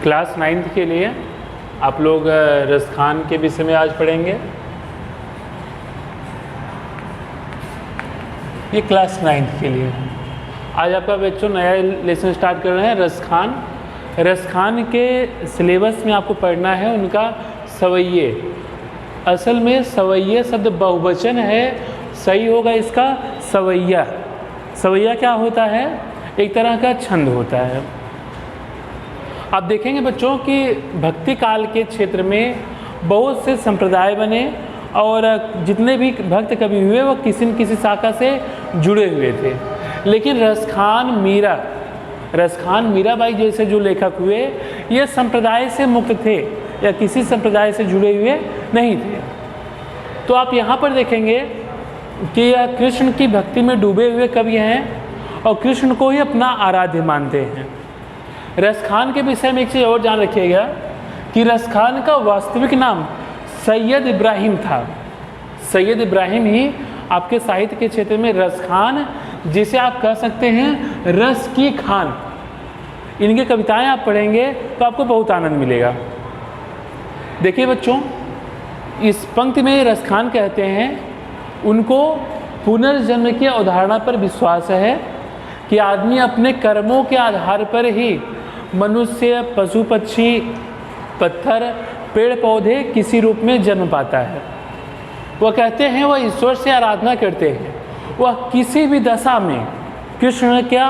Class 9th के लिए आप लोग रसखान के विषय में आज पढ़ेंगे। ये क्लास 9th के लिए आज आपका बच्चों नया लेसन स्टार्ट कर रहे हैं रसखान। रसखान के सिलेबस में आपको पढ़ना है उनका सवैये। असल में सवैये शब्द बहुवचन है, सही होगा इसका सवैया। सवैया क्या होता है? एक तरह का छंद होता है। आप देखेंगे बच्चों कि भक्ति काल के क्षेत्र में बहुत से संप्रदाय बने और जितने भी भक्त कवि हुए वो किसी न किसी शाखा से जुड़े हुए थे। लेकिन रसखान मीराबाई जैसे जो लेखक हुए ये संप्रदाय से मुक्त थे या किसी संप्रदाय से जुड़े हुए नहीं थे। तो आप यहाँ पर देखेंगे कि यह कृष्ण की भक्ति में डूबे हुए कवि हैं और कृष्ण को ही अपना आराध्य मानते हैं। रसखान के विषय में एक चीज़ और जान रखिएगा कि रसखान का वास्तविक नाम सैयद इब्राहिम था। सैयद इब्राहिम ही आपके साहित्य के क्षेत्र में रसखान, जिसे आप कह सकते हैं रस की खान। इनकी कविताएं आप पढ़ेंगे तो आपको बहुत आनंद मिलेगा। देखिए बच्चों, इस पंक्ति में रसखान कहते हैं उनको पुनर्जन्म की अवधारणा पर विश्वास है कि आदमी अपने कर्मों के आधार पर ही मनुष्य, पशु पक्षी, पत्थर, पेड़ पौधे किसी रूप में जन्म पाता है। वह कहते हैं वह ईश्वर से आराधना करते हैं, वह किसी भी दशा में कृष्ण के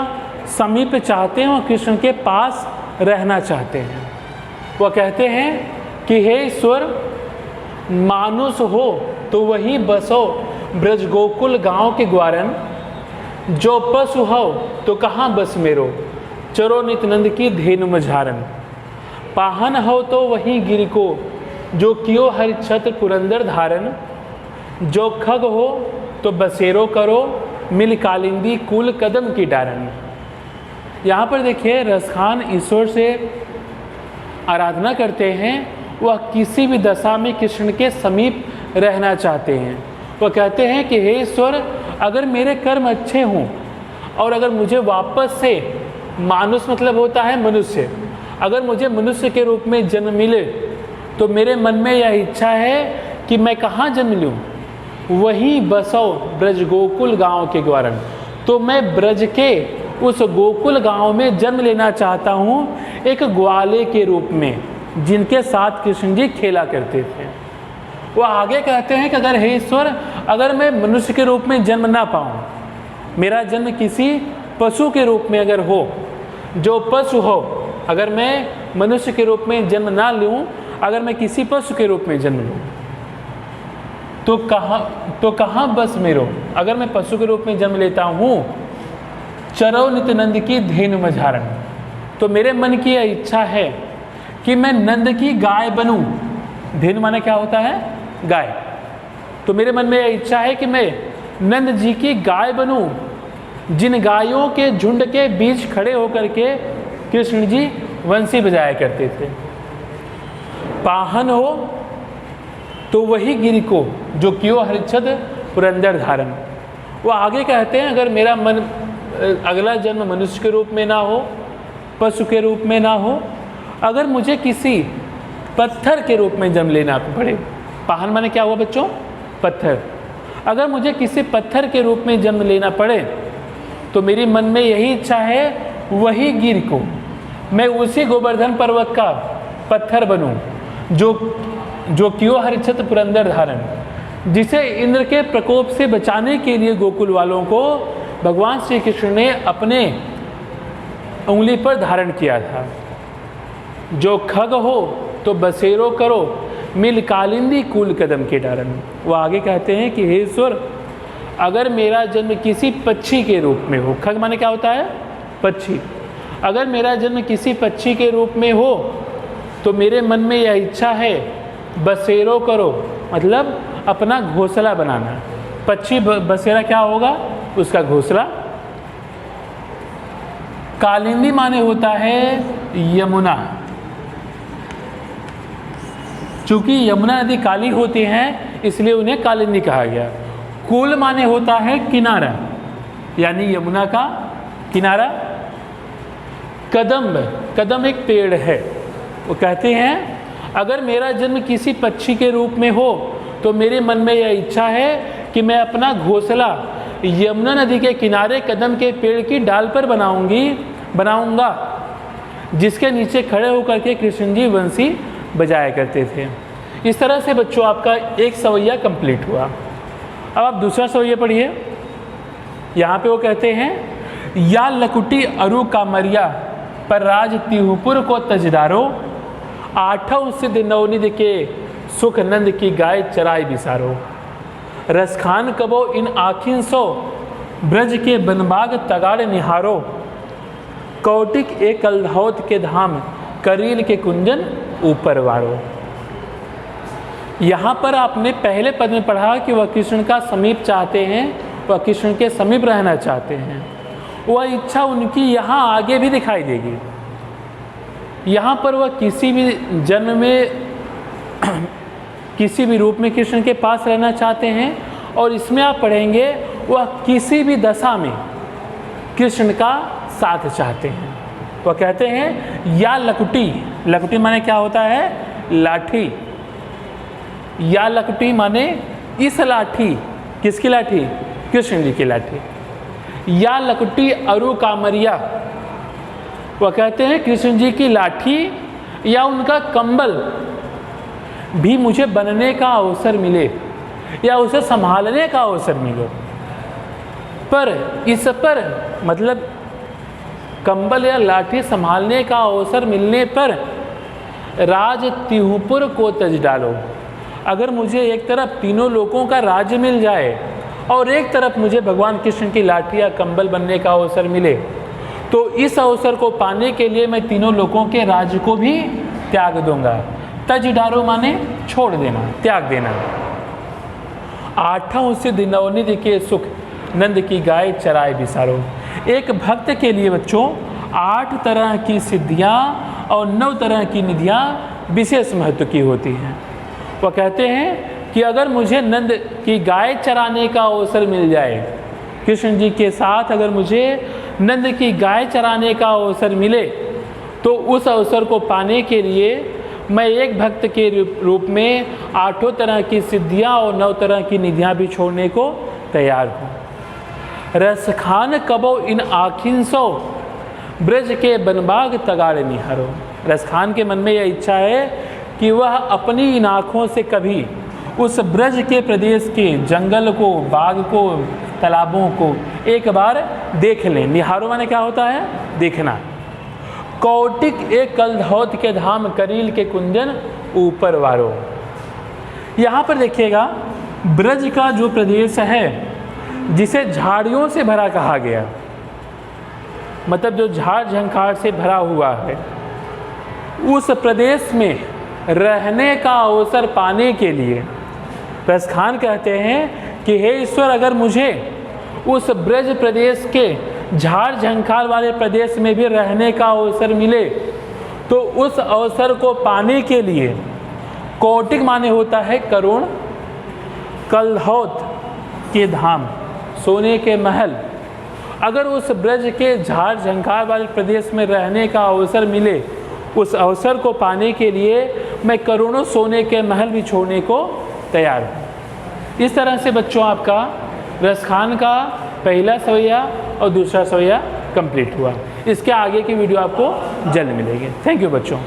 समीप चाहते हैं, वह कृष्ण के पास रहना चाहते हैं। वह कहते हैं कि हे ईश्वर, मानुष हो तो वही बसो ब्रज गोकुल गांव के ग्वारन, जो पशु हो तो कहाँ बस मेरो, चरो नित्यानंद की धेनु मझारन। पाहन हो तो वही गिर को, जो कियो हरि छत्र पुरंदर धारन, जो खग हो तो बसेरो करो, मिल कालिंदी कुल कदम की डारन। यहाँ पर देखिए रसखान ईश्वर से आराधना करते हैं, वह किसी भी दशा में कृष्ण के समीप रहना चाहते हैं। वह कहते हैं कि हे ईश्वर, अगर मेरे कर्म अच्छे हों और अगर मुझे वापस से मानुष मतलब होता है मनुष्य, अगर मुझे मनुष्य के रूप में जन्म मिले तो मेरे मन में यह इच्छा है कि मैं कहाँ जन्म लूँ, वहीं बसो ब्रज गोकुल गांव के ग्वारन। तो मैं ब्रज के उस गोकुल गांव में जन्म लेना चाहता हूँ, एक ग्वाले के रूप में जिनके साथ कृष्ण जी खेला करते थे। वो आगे कहते हैं कि अगर हे ईश्वर, अगर मैं मनुष्य के रूप में जन्म ना पाऊँ, मेरा जन्म किसी पशु के रूप में अगर हो, जो पशु हो, अगर मैं मनुष्य के रूप में जन्म ना लूँ, अगर मैं किसी पशु के रूप में जन्म लूँ तो कहाँ बस मेरो, अगर मैं पशु के रूप में जन्म लेता हूँ, चरो नित्यानंद की धेनु मझारन, तो मेरे मन की यह इच्छा है कि मैं नंद की गाय बनूं। धेनु माने क्या होता है? गाय। तो मेरे मन में यह इच्छा है कि मैं नंद जी की गाय बनूं, जिन गायों के झुंड के बीच खड़े होकर के कृष्ण जी वंशी बजाया करते थे। पाहन हो तो वही गिर को, जो कियो हरिछद पुरंदर धारन। वो आगे कहते हैं अगर मेरा मन अगला जन्म मनुष्य के रूप में ना हो, पशु के रूप में ना हो, अगर मुझे किसी पत्थर के रूप में जन्म लेना पड़े। पाहन माने क्या हुआ बच्चों? पत्थर। अगर मुझे किसी पत्थर के रूप में जन्म लेना पड़े तो मेरी मन में यही इच्छा है वही गिर को, मैं उसी गोवर्धन पर्वत का पत्थर बनूं, जो कियो हरिछत्र पुरंदर धारन, जिसे इंद्र के प्रकोप से बचाने के लिए गोकुल वालों को भगवान श्री कृष्ण ने अपने उंगली पर धारण किया था। जो खग हो तो बसेरो करो, मिल कालिंदी कुल कदम के डारन। वो आगे कहते हैं कि हे ईश्वर, अगर मेरा जन्म किसी पक्षी के रूप में हो, खग माने क्या होता है? पक्षी। अगर मेरा जन्म किसी पक्षी के रूप में हो तो मेरे मन में यह इच्छा है बसेरो करो, मतलब अपना घोंसला बनाना। पक्षी बसेरा क्या होगा? उसका घोंसला। कालिंदी माने होता है यमुना, चूंकि यमुना नदी काली होती हैं इसलिए उन्हें कालिंदी कहा गया। कुल माने होता है किनारा, यानी यमुना का किनारा। कदम, कदम एक पेड़ है, वो कहते हैं अगर मेरा जन्म किसी पक्षी के रूप में हो तो मेरे मन में यह इच्छा है कि मैं अपना घोंसला यमुना नदी के किनारे कदम के पेड़ की डाल पर बनाऊंगा, जिसके नीचे खड़े होकर के कृष्ण जी बंसी बजाया करते थे। इस तरह से बच्चों आपका एक सवैया कंप्लीट हुआ। अब आप दूसरा सवैया पढ़िए। यहाँ पे वो कहते हैं या लकुटी अरु कामरिया पर राज तिहुपुर को तजदारो, आठों सिद्ध नवनिध के सुख नंद की गाय चराई बिसारो, रसखान कबो इन आखिन सो ब्रज के बनबाग तगाड़ निहारो, कौटिक एक कलधौत के धाम करील के कुंजन ऊपर वारो। यहाँ पर आपने पहले पद में पढ़ा कि वह कृष्ण का समीप चाहते हैं, वह कृष्ण के समीप रहना चाहते हैं। वह इच्छा उनकी यहाँ आगे भी दिखाई देगी। यहाँ पर वह किसी भी जन्म में किसी भी रूप में कृष्ण के पास रहना चाहते हैं, और इसमें आप पढ़ेंगे वह किसी भी दशा में कृष्ण का साथ चाहते हैं। वह कहते हैं या लकुटी, लकुटी माने क्या होता है? लाठी। या लकुटी माने इस लाठी, किसकी लाठी? कृष्ण जी की लाठी। या लकुटी अरु कामरिया, वह कहते हैं कृष्ण जी की लाठी या उनका कंबल भी मुझे बनने का अवसर मिले या उसे संभालने का अवसर मिले। पर इस पर मतलब कंबल या लाठी संभालने का अवसर मिलने पर राज तिहुपुर को तज डालो। अगर मुझे एक तरफ तीनों लोगों का राज्य मिल जाए और एक तरफ मुझे भगवान कृष्ण की लाठी या कंबल बनने का अवसर मिले, तो इस अवसर को पाने के लिए मैं तीनों लोगों के राज्य को भी त्याग दूंगा। तज डालो माने छोड़ देना, त्याग देना। आठों सिद्ध नवनिधि के सुख नंद की गाय चराए बिसारो। एक भक्त के लिए बच्चों 8 तरह की सिद्धियां और 9 तरह की निधियां विशेष महत्व की होती हैं। वह कहते हैं कि अगर मुझे नंद की गाय चराने का अवसर मिल जाए, कृष्ण जी के साथ अगर मुझे नंद की गाय चराने का अवसर मिले, तो उस अवसर को पाने के लिए मैं एक भक्त के रूप में 8 तरह की सिद्धियां और 9 तरह की निधियां भी छोड़ने को तैयार हूँ। रसखान कबो इन आखिन सो ब्रज के बनबाग तगाड़े निहारो। रसखान के मन में यह इच्छा है कि वह अपनी इन आँखों से कभी उस ब्रज के प्रदेश के जंगल को, बाग को, तालाबों को एक बार देख लें। निहारो माने क्या होता है? देखना। कौटिक एक कलधौत के धाम करील के कुंजन ऊपर वारो। यहाँ पर देखिएगा ब्रज का जो प्रदेश है जिसे झाड़ियों से भरा कहा गया, मतलब जो झाड़ झंखाड़ से भरा हुआ है, उस प्रदेश में रहने का अवसर पाने के लिए रसखान कहते हैं कि हे ईश्वर, अगर मुझे उस ब्रज प्रदेश के झाड़ झंखाड़ वाले प्रदेश में भी रहने का अवसर मिले, तो उस अवसर को पाने के लिए कौटिक माने होता है करुण, कलधौत के धाम, सोने के महल। अगर उस ब्रज के झाड़ झंखाड़ वाले प्रदेश में रहने का अवसर मिले, उस अवसर को पाने के लिए मैं करोड़ों सोने के महल भी छोड़ने को तैयार हूँ। इस तरह से बच्चों आपका रसखान का पहला सवैया और दूसरा सवैया कंप्लीट हुआ। इसके आगे की वीडियो आपको जल्द मिलेगी। थैंक यू बच्चों।